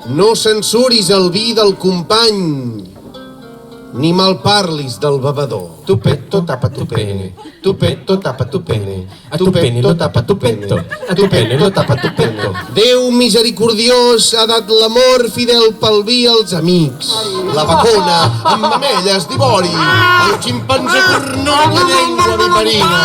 No censuris el vi del company, ni malparlis del bevedor. Tu petto tapa tu pene, tu petto tapa tu pene, a tu pene lo tapa tu petto, a tu pene lo tapa tu petto. Déu misericordiós ha dat l'amor fidel pel vi als amics. La vacuna amb mamelles d'ivori, el ximpanzé cornut de llengua viperina,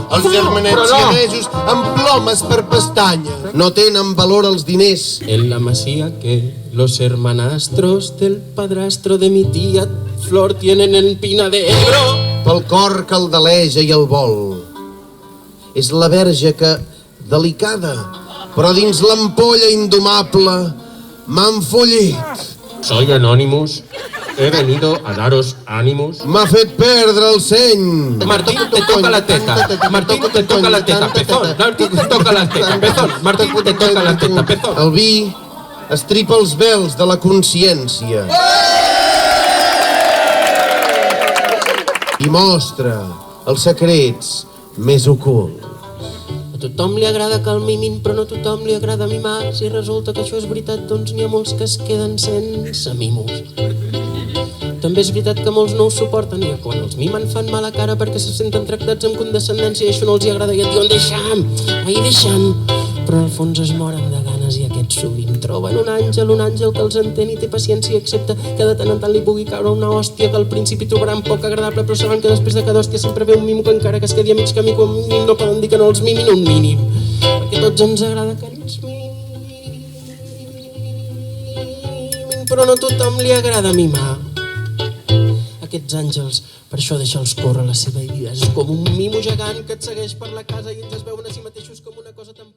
els germanets siamesos amb plomes per pestanya. No tenen valor els diners. En la masía que los hermanastros del padrastro de mi tía Flor tienen en Pina de Ebro. Pel cor que el deleja i el vol. És la verge que, delicada, però dins l'ampolla indomable, m'ha enfollit. Soy Anonymous. He venido a daros ánimos. M'ha fet perdre el seny. Martín, te toca la teta. Martín, te toca la teta. Pezón. Martín, te toca la teta. Pezón. Martín, te toca la teta. Pezón. El vi estripa els vels de la consciència i mostra els secrets més ocults. A tothom li agrada que el mimin, però no a tothom li agrada mimar. Si resulta que això és veritat, doncs n'hi ha molts que es queden sense mimos. També és veritat que molts no ho suporten i quan els mimen fan mala cara perquè se senten tractats amb condescendència i això no els agrada i et diuen deixa'm, però al fons es moren de ganes i aquests sovint troben un àngel que els entén i té paciència i accepta que de tant en tant li pugui caure una hòstia que al principi trobaran poc agradable però saben que després de cada hòstia sempre ve un mimo que encara que es quedi a mig camí com un mínim no poden dir que no els mimin un mínim perquè a tots ens agrada que ens mimin però no a tothom li agrada mimar aquests àngels, per això deixa'ls córrer la seva vida és com un mimo gegant que et segueix per la casa i ens es veuen a si mateixos com una cosa tan